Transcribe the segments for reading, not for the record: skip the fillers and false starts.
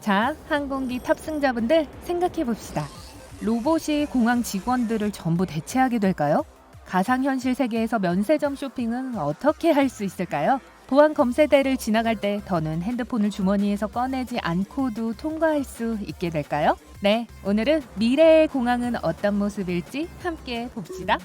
자, 항공기 탑승자분들 생각해 봅시다. 로봇이 공항 직원들을 전부 대체하게 될까요? 가상현실 세계에서 면세점 쇼핑은 어떻게 할 수 있을까요? 보안 검색대를 지나갈 때 더는 핸드폰을 주머니에서 꺼내지 않고도 통과할 수 있게 될까요? 네, 오늘은 미래의 공항은 어떤 모습일지 함께 봅시다.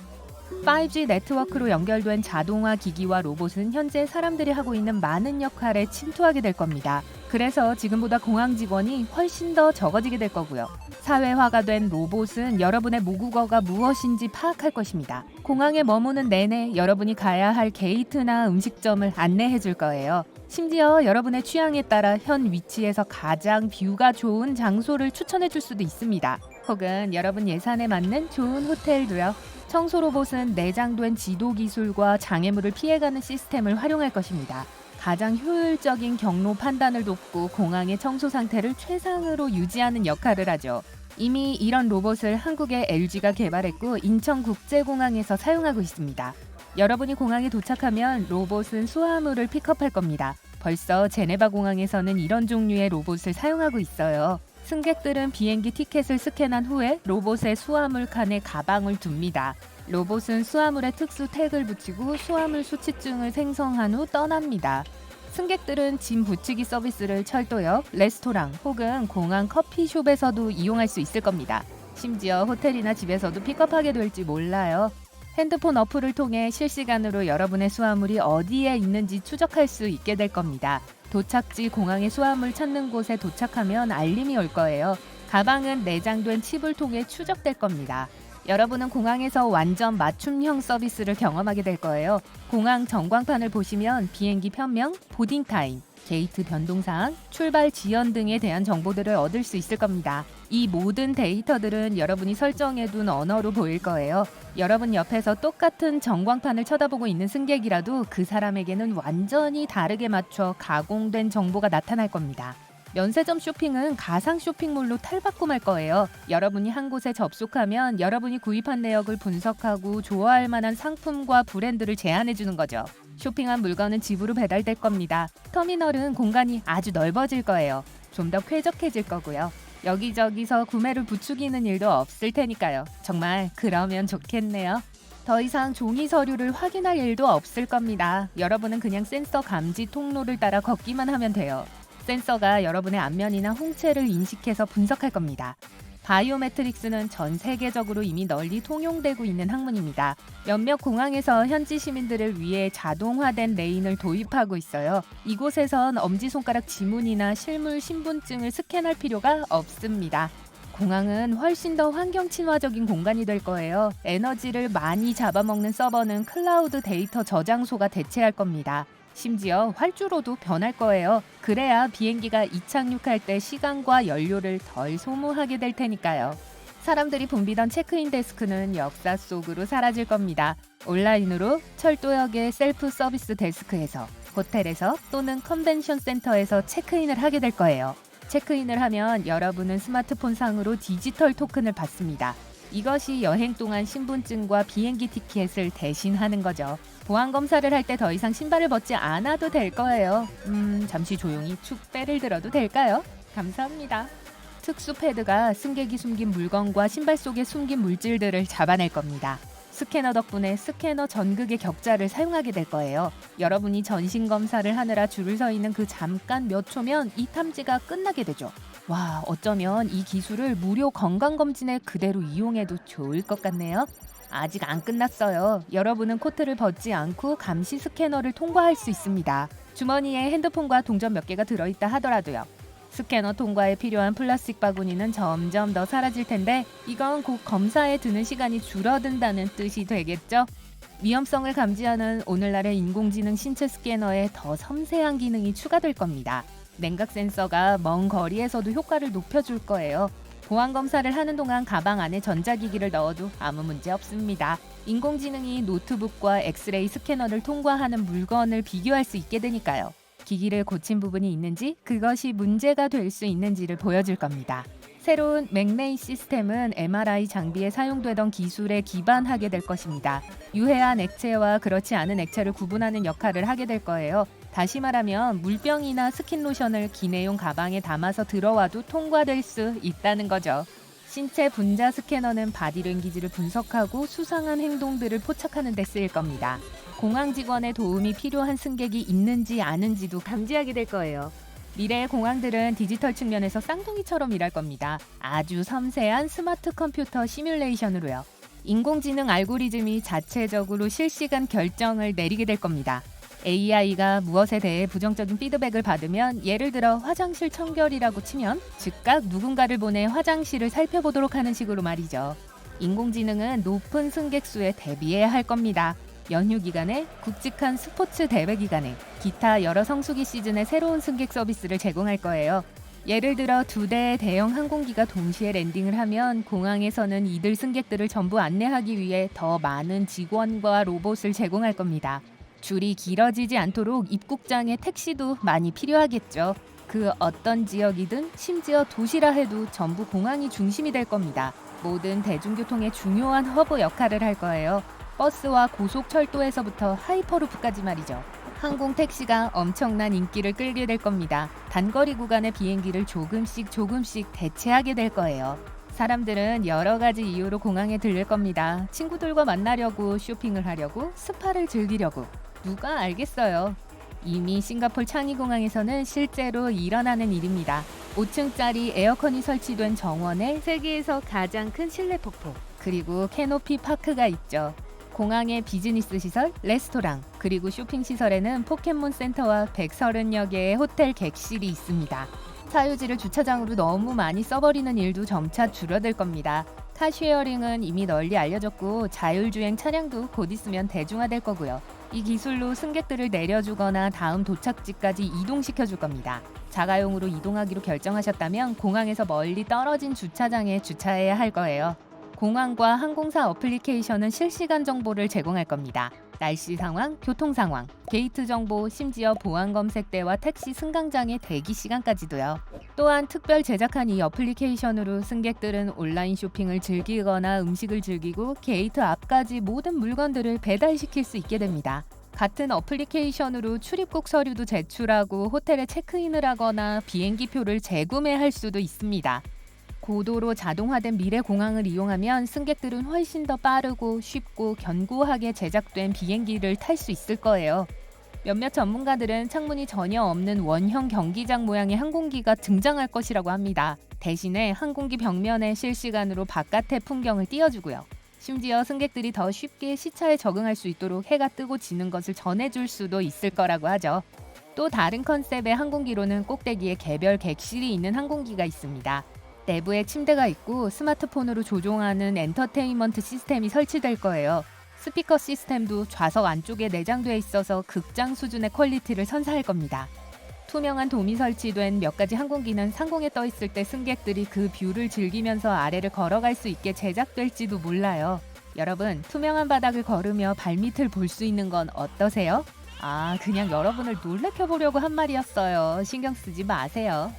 5G 네트워크로 연결된 자동화 기기와 로봇은 현재 사람들이 하고 있는 많은 역할에 침투하게 될 겁니다. 그래서 지금보다 공항 직원이 훨씬 더 적어지게 될 거고요. 사회화가 된 로봇은 여러분의 모국어가 무엇인지 파악할 것입니다. 공항에 머무는 내내 여러분이 가야 할 게이트나 음식점을 안내해 줄 거예요. 심지어 여러분의 취향에 따라 현 위치에서 가장 뷰가 좋은 장소를 추천해 줄 수도 있습니다. 혹은 여러분 예산에 맞는 좋은 호텔도요. 청소 로봇은 내장된 지도 기술과 장애물을 피해가는 시스템을 활용할 것입니다. 가장 효율적인 경로 판단을 돕고 공항의 청소 상태를 최상으로 유지하는 역할을 하죠. 이미 이런 로봇을 한국의 LG가 개발했고 인천국제공항에서 사용하고 있습니다. 여러분이 공항에 도착하면 로봇은 수화물을 픽업할 겁니다. 벌써 제네바 공항에서는 이런 종류의 로봇을 사용하고 있어요. 승객들은 비행기 티켓을 스캔한 후에 로봇의 수화물 칸에 가방을 둡니다. 로봇은 수화물에 특수 태그를 붙이고 수화물 수치증을 생성한 후 떠납니다. 승객들은 짐 붙이기 서비스를 철도역, 레스토랑 혹은 공항 커피숍에서도 이용할 수 있을 겁니다. 심지어 호텔이나 집에서도 픽업하게 될지 몰라요. 핸드폰 어플을 통해 실시간으로 여러분의 수화물이 어디에 있는지 추적할 수 있게 될 겁니다. 도착지 공항의 수화물 찾는 곳에 도착하면 알림이 올 거예요. 가방은 내장된 칩을 통해 추적될 겁니다. 여러분은 공항에서 완전 맞춤형 서비스를 경험하게 될 거예요. 공항 전광판을 보시면 비행기 편명, 보딩 타임, 게이트 변동사항, 출발 지연 등에 대한 정보들을 얻을 수 있을 겁니다. 이 모든 데이터들은 여러분이 설정해둔 언어로 보일 거예요. 여러분 옆에서 똑같은 전광판을 쳐다보고 있는 승객이라도 그 사람에게는 완전히 다르게 맞춰 가공된 정보가 나타날 겁니다. 면세점 쇼핑은 가상 쇼핑몰로 탈바꿈할 거예요. 여러분이 한 곳에 접속하면 여러분이 구입한 내역을 분석하고 좋아할 만한 상품과 브랜드를 제안해 주는 거죠. 쇼핑한 물건은 집으로 배달될 겁니다. 터미널은 공간이 아주 넓어질 거예요. 좀 더 쾌적해질 거고요. 여기저기서 구매를 부추기는 일도 없을 테니까요. 정말 그러면 좋겠네요. 더 이상 종이 서류를 확인할 일도 없을 겁니다. 여러분은 그냥 센서 감지 통로를 따라 걷기만 하면 돼요. 센서가 여러분의 안면이나 홍채를 인식해서 분석할 겁니다. 바이오매트릭스는 전 세계적으로 이미 널리 통용되고 있는 학문입니다. 몇몇 공항에서 현지 시민들을 위해 자동화된 레인을 도입하고 있어요. 이곳에선 엄지손가락 지문이나 실물 신분증을 스캔할 필요가 없습니다. 공항은 훨씬 더 환경 친화적인 공간이 될 거예요. 에너지를 많이 잡아먹는 서버는 클라우드 데이터 저장소가 대체할 겁니다. 심지어 활주로도 변할 거예요. 그래야 비행기가 이착륙할 때 시간과 연료를 덜 소모하게 될 테니까요. 사람들이 붐비던 체크인 데스크는 역사 속으로 사라질 겁니다. 온라인으로 철도역의 셀프 서비스 데스크에서, 호텔에서 또는 컨벤션 센터에서 체크인을 하게 될 거예요. 체크인을 하면 여러분은 스마트폰 상으로 디지털 토큰을 받습니다. 이것이 여행 동안 신분증과 비행기 티켓을 대신하는 거죠. 보안 검사를 할 때 더 이상 신발을 벗지 않아도 될 거예요. 잠시 조용히 축배를 들어도 될까요? 감사합니다. 특수 패드가 승객이 숨긴 물건과 신발 속에 숨긴 물질들을 잡아낼 겁니다. 스캐너 덕분에 스캐너 전극의 격자를 사용하게 될 거예요. 여러분이 전신 검사를 하느라 줄을 서 있는 그 잠깐 몇 초면 이 탐지가 끝나게 되죠. 와, 어쩌면 이 기술을 무료 건강검진에 그대로 이용해도 좋을 것 같네요. 아직 안 끝났어요. 여러분은 코트를 벗지 않고 감시 스캐너를 통과할 수 있습니다. 주머니에 핸드폰과 동전 몇 개가 들어있다 하더라도요. 스캐너 통과에 필요한 플라스틱 바구니는 점점 더 사라질 텐데 이건 곧 검사에 드는 시간이 줄어든다는 뜻이 되겠죠? 위험성을 감지하는 오늘날의 인공지능 신체 스캐너에 더 섬세한 기능이 추가될 겁니다. 냉각 센서가 먼 거리에서도 효과를 높여줄 거예요. 보안 검사를 하는 동안 가방 안에 전자기기를 넣어도 아무 문제 없습니다. 인공지능이 노트북과 엑스레이 스캐너를 통과하는 물건을 비교할 수 있게 되니까요. 기기를 고친 부분이 있는지, 그것이 문제가 될 수 있는지를 보여줄 겁니다. 새로운 맥레이 시스템은 MRI 장비에 사용되던 기술에 기반하게 될 것입니다. 유해한 액체와 그렇지 않은 액체를 구분하는 역할을 하게 될 거예요. 다시 말하면 물병이나 스킨로션을 기내용 가방에 담아서 들어와도 통과될 수 있다는 거죠. 신체 분자 스캐너는 바디랭귀지를 분석하고 수상한 행동들을 포착하는 데 쓰일 겁니다. 공항 직원의 도움이 필요한 승객이 있는지 아는지도 감지하게 될 거예요. 미래의 공항들은 디지털 측면에서 쌍둥이처럼 일할 겁니다. 아주 섬세한 스마트 컴퓨터 시뮬레이션으로요. 인공지능 알고리즘이 자체적으로 실시간 결정을 내리게 될 겁니다. AI가 무엇에 대해 부정적인 피드백을 받으면, 예를 들어 화장실 청결이라고 치면 즉각 누군가를 보내 화장실을 살펴보도록 하는 식으로 말이죠. 인공지능은 높은 승객 수에 대비해야 할 겁니다. 연휴 기간에, 굵직한 스포츠 대회 기간에, 기타 여러 성수기 시즌에 새로운 승객 서비스를 제공할 거예요. 예를 들어 2대의 대형 항공기가 동시에 랜딩을 하면 공항에서는 이들 승객들을 전부 안내하기 위해 더 많은 직원과 로봇을 제공할 겁니다. 줄이 길어지지 않도록 입국장에 택시도 많이 필요하겠죠. 그 어떤 지역이든 심지어 도시라 해도 전부 공항이 중심이 될 겁니다. 모든 대중교통의 중요한 허브 역할을 할 거예요. 버스와 고속철도에서부터 하이퍼루프까지 말이죠. 항공 택시가 엄청난 인기를 끌게 될 겁니다. 단거리 구간의 비행기를 조금씩 대체하게 될 거예요. 사람들은 여러 가지 이유로 공항에 들릴 겁니다. 친구들과 만나려고, 쇼핑을 하려고, 스파를 즐기려고. 누가 알겠어요. 이미 싱가포르 창의공항에서는 실제로 일어나는 일입니다. 5층짜리 에어컨이 설치된 정원에 세계에서 가장 큰 실내 폭포, 그리고 캐노피 파크가 있죠. 공항의 비즈니스 시설, 레스토랑, 그리고 쇼핑 시설에는 포켓몬 센터와 130여 개의 호텔 객실이 있습니다. 사유지를 주차장으로 너무 많이 써버리는 일도 점차 줄어들 겁니다. 카쉐어링은 이미 널리 알려졌고, 자율주행 차량도 곧 있으면 대중화될 거고요. 이 기술로 승객들을 내려주거나 다음 도착지까지 이동시켜줄 겁니다. 자가용으로 이동하기로 결정하셨다면 공항에서 멀리 떨어진 주차장에 주차해야 할 거예요. 공항과 항공사 어플리케이션은 실시간 정보를 제공할 겁니다. 날씨 상황, 교통 상황, 게이트 정보, 심지어 보안 검색대와 택시 승강장의 대기 시간까지도요. 또한 특별 제작한 이 어플리케이션으로 승객들은 온라인 쇼핑을 즐기거나 음식을 즐기고 게이트 앞까지 모든 물건들을 배달시킬 수 있게 됩니다. 같은 어플리케이션으로 출입국 서류도 제출하고 호텔에 체크인을 하거나 비행기표를 재구매할 수도 있습니다. 고도로 자동화된 미래 공항을 이용하면 승객들은 훨씬 더 빠르고 쉽고 견고하게 제작된 비행기를 탈 수 있을 거예요. 몇몇 전문가들은 창문이 전혀 없는 원형 경기장 모양의 항공기가 등장할 것이라고 합니다. 대신에 항공기 벽면에 실시간으로 바깥의 풍경을 띄워주고요. 심지어 승객들이 더 쉽게 시차에 적응할 수 있도록 해가 뜨고 지는 것을 전해줄 수도 있을 거라고 하죠. 또 다른 컨셉의 항공기로는 꼭대기에 개별 객실이 있는 항공기가 있습니다. 내부에 침대가 있고 스마트폰으로 조종하는 엔터테인먼트 시스템이 설치될 거예요. 스피커 시스템도 좌석 안쪽에 내장되어 있어서 극장 수준의 퀄리티를 선사할 겁니다. 투명한 돔이 설치된 몇 가지 항공기는 상공에 떠 있을 때 승객들이 그 뷰를 즐기면서 아래를 걸어갈 수 있게 제작될지도 몰라요. 여러분, 투명한 바닥을 걸으며 발밑을 볼 수 있는 건 어떠세요? 그냥 여러분을 놀래켜보려고 한 말이었어요. 신경 쓰지 마세요.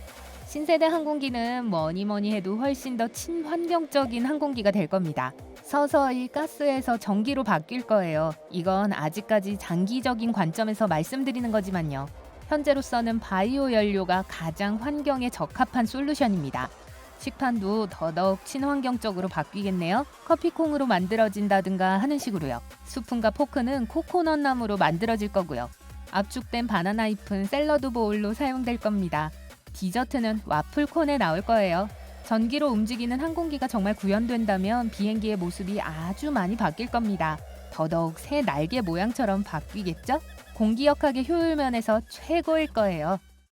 신세대 항공기는 뭐니 해도 훨씬 더 친환경적인 항공기가 될 겁니다. 서서히 가스에서 전기로 바뀔 거예요. 이건 아직까지 장기적인 관점에서 말씀드리는 거지만요. 현재로서는 바이오 연료가 가장 환경에 적합한 솔루션입니다. 식판도 더더욱 친환경적으로 바뀌겠네요. 커피콩으로 만들어진다든가 하는 식으로요. 스푼과 포크는 코코넛 나무로 만들어질 거고요. 압축된 바나나 잎은 샐러드 보울로 사용될 겁니다. 디저트는 와플콘에 나올 거예요. 전기로 움직이는 항공기가 정말 구현된다면 비행기의 모습이 아주 많이 바뀔 겁니다. 더더욱 새 날개 모양처럼 바뀌겠죠? 공기역학의 효율 면에서 최고일 거예요.